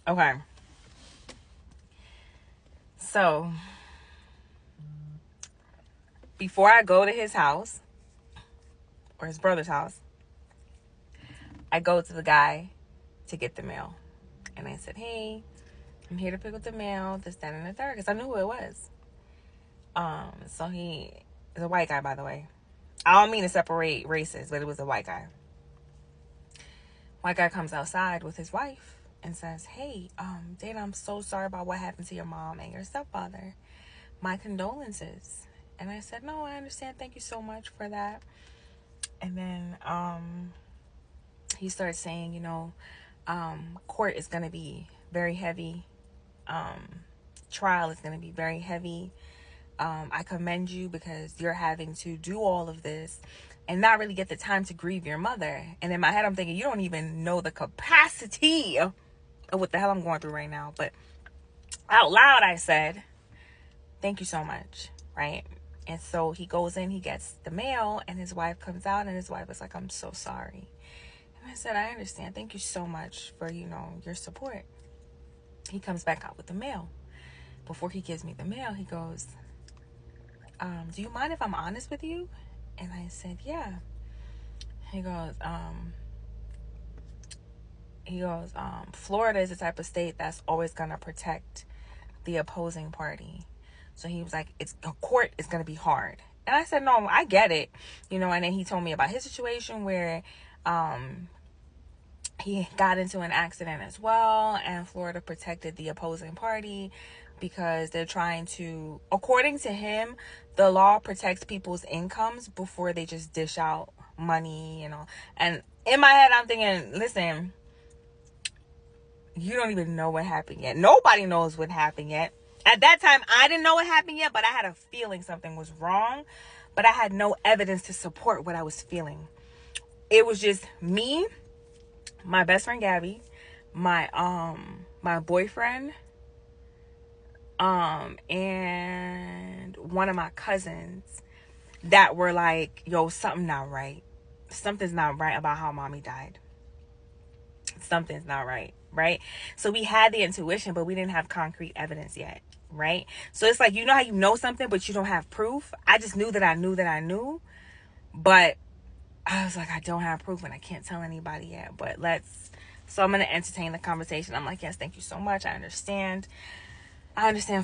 Okay. So, before I go to his house, or his brother's house, I go to the guy to get the mail. And I said, hey, I'm here to pick up the mail, this, that, and the third, because I knew who it was. So he is a white guy, by the way. I don't mean to separate races, but it was a white guy. White guy comes outside with his wife and says, hey, Dana, I'm so sorry about what happened to your mom and your stepfather. My condolences. And I said, no, I understand. Thank you so much for that. And then he starts saying, court is going to be very heavy. Trial is going to be very heavy. I commend you because you're having to do all of this and not really get the time to grieve your mother. And in my head, I'm thinking, you don't even know the capacity of what the hell I'm going through right now. But out loud, I said, thank you so much, right? And so he goes in, he gets the mail, and his wife comes out, and his wife is like, I'm so sorry. And I said, I understand. Thank you so much for, your support. He comes back out with the mail. Before he gives me the mail, he goes, do you mind if I'm honest with you? And I said, yeah. He goes, Florida is the type of state that's always going to protect the opposing party. So he was like, a court is going to be hard. And I said, no, I get it. And then he told me about his situation where he got into an accident as well, and Florida protected the opposing party because they're trying to, according to him, the law protects people's incomes before they just dish out money, And in my head, I'm thinking, listen, you don't even know what happened yet. Nobody knows what happened yet. At that time, I didn't know what happened yet, but I had a feeling something was wrong, but I had no evidence to support what I was feeling. It was just me, my best friend Gabby, my boyfriend, and one of my cousins that were like, yo, something's not right. Something's not right about how mommy died. Something's not right, right? So we had the intuition, but we didn't have concrete evidence yet, right? So it's like, how you know something, but you don't have proof? I just knew that I knew, but I was like, I don't have proof and I can't tell anybody yet, but so I'm going to entertain the conversation. I'm like, yes, thank you so much. I understand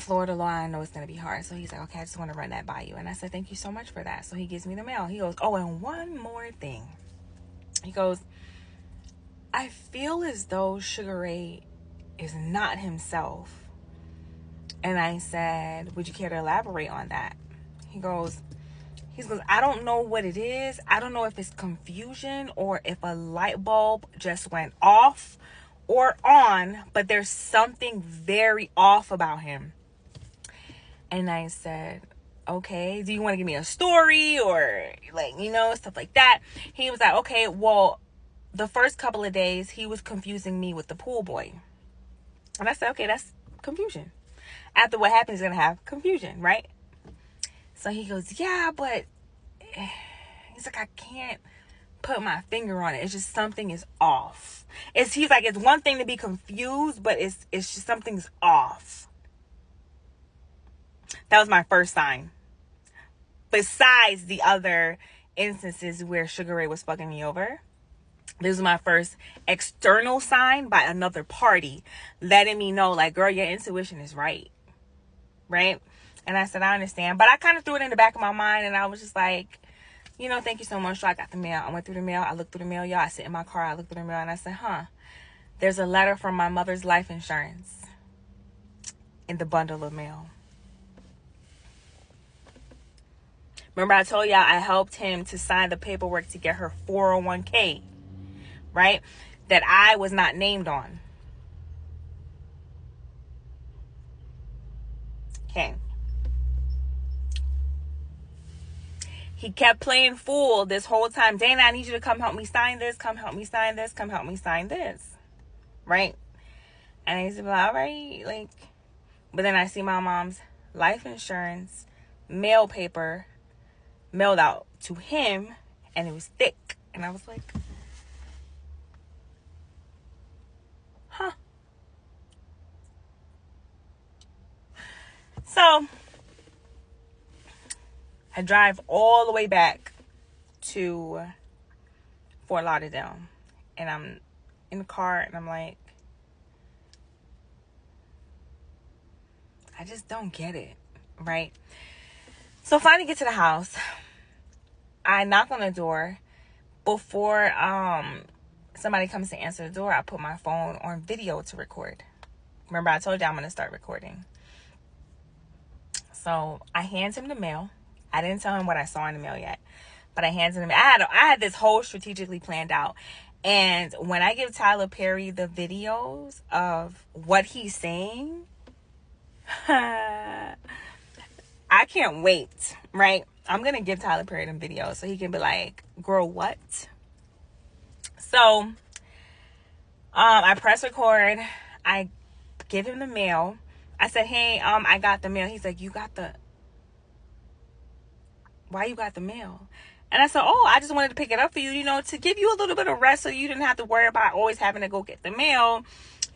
Florida law. I know it's going to be hard. So he's like, okay, I just want to run that by you. And I said, thank you so much for that. So he gives me the mail. He goes, oh, and one more thing. He goes, I feel as though Sugar Ray is not himself. And I said, would you care to elaborate on that? He goes, I don't know what it is. I don't know if it's confusion or if a light bulb just went off or on, but there's something very off about him. And I said, okay, do you want to give me a story or stuff like that? He was like, okay, well, the first couple of days he was confusing me with the pool boy. And I said, okay, that's confusion. After what happened, he's going to have confusion, right? So he goes, yeah, but he's like, I can't put my finger on it. It's just something is off. He's like, it's one thing to be confused, but it's just something's off. That was my first sign. Besides the other instances where Sugar Ray was fucking me over, this was my first external sign by another party letting me know, like, girl, your intuition is right. Right? And I said, I understand. But I kind of threw it in the back of my mind, and I was just like, thank you so much. So I got the mail. I went through the mail. I looked through the mail, y'all. I sit in my car. I looked through the mail, and I said, there's a letter from my mother's life insurance in the bundle of mail. Remember I told y'all I helped him to sign the paperwork to get her 401k, right? That I was not named on. Okay. He kept playing fool this whole time. Dana, I need you to come help me sign this. Come help me sign this. Come help me sign this. Right? And I used to be like, all right. But then I see my mom's life insurance mail paper mailed out to him. And it was thick. And I was like, I drive all the way back to Fort Lauderdale, and I'm in the car, and I'm like, I just don't get it, right? So finally get to the house. I knock on the door. Before somebody comes to answer the door, I put my phone on video to record. Remember, I told you I'm going to start recording. So I hand him the mail. I didn't tell him what I saw in the mail yet, but I handed him. I had this whole strategically planned out. And when I give Tyler Perry the videos of what he's saying, I can't wait, right? I'm going to give Tyler Perry them videos so he can be like, girl, what? So I press record. I give him the mail. I said, hey, I got the mail. He's like, why you got the mail? And I said, oh, I just wanted to pick it up for you, to give you a little bit of rest so you didn't have to worry about always having to go get the mail.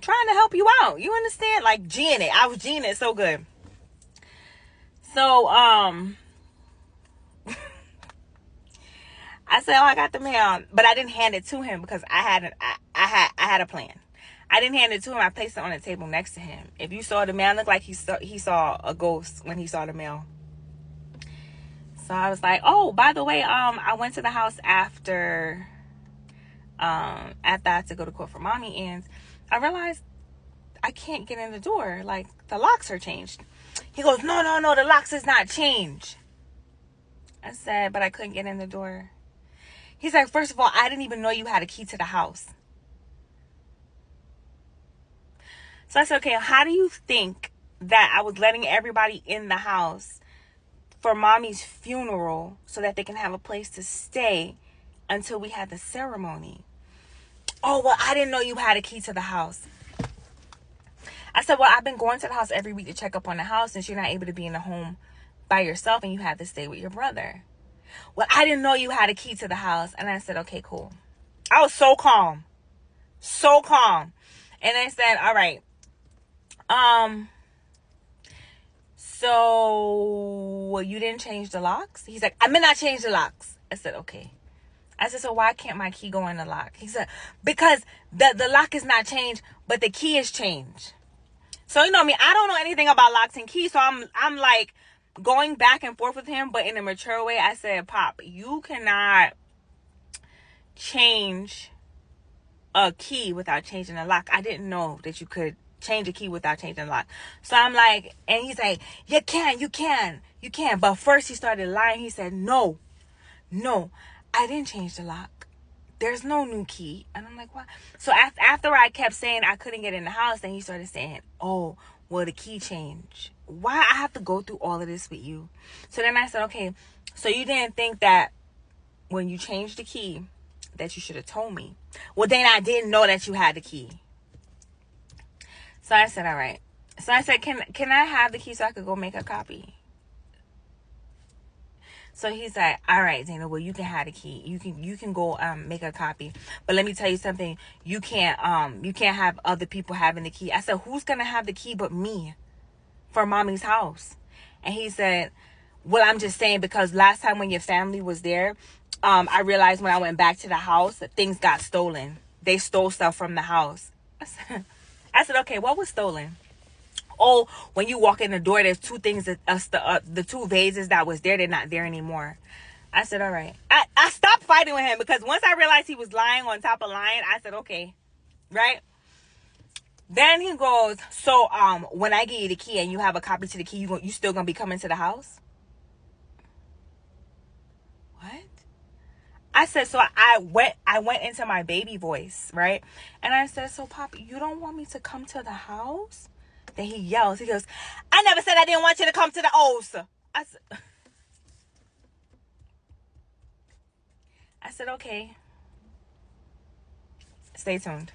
Trying to help you out. You understand? Like, G'ing it. I was G'ing it so good. So, I said, oh, I got the mail. But I didn't hand it to him because I had a plan. I didn't hand it to him. I placed it on the table next to him. If you saw the mail, it looked like he saw a ghost when he saw the mail. So I was like, oh, by the way, I went to the house after I had to go to court for mommy, and I realized I can't get in the door. Like, the locks are changed. He goes, no, the locks is not changed. I said, but I couldn't get in the door. He's like, first of all, I didn't even know you had a key to the house. So I said, okay, how do you think that I was letting everybody in the house for mommy's funeral so that they can have a place to stay until we had the ceremony? Oh, well, I didn't know you had a key to the house. I said, well, I've been going to the house every week to check up on the house since you're not able to be in the home by yourself and you had to stay with your brother. Well, I didn't know you had a key to the house. And I said, okay, cool. I was so calm. So calm. And I said, all right. So you didn't change the locks? He's like, I may not change the locks. I said, okay. I said, so why can't my key go in the lock? He said, because the lock is not changed, but the key is changed. So, I don't know anything about locks and keys. So I'm like going back and forth with him, but in a mature way. I said, Pop, you cannot change a key without changing the lock. I didn't know that you could change a key without changing the lock. So I'm like, and he's like, you can. But first he started lying. He said, no, I didn't change the lock. There's no new key. And I'm like, what? So after I kept saying I couldn't get in the house, then he started saying, oh, well, the key changed. Why I have to go through all of this with you? So then I said, okay, so you didn't think that when you changed the key that you should have told me? Well, then I didn't know that you had the key. So I said, all right. So I said, can I have the key so I could go make a copy? So he's like, all right, Dana, well, you can have the key. You can go make a copy. But let me tell you something. You can't have other people having the key. I said, who's gonna have the key but me for mommy's house? And he said, well, I'm just saying because last time when your family was there, I realized when I went back to the house that things got stolen. They stole stuff from the house. I said, okay, what was stolen? Oh, when you walk in the door, there's two things that the two vases that was there, they're not there anymore. I said, all right. I stopped fighting with him because once I realized he was lying on top of lying, I said, okay, right? Then he goes, so when I give you the key and you have a copy to the key, you still gonna be coming to the house? What? I said, so I went into my baby voice, right? And I said, so Pop, you don't want me to come to the house? Then he yells. He goes, I never said I didn't want you to come to the house. I said, okay. Stay tuned.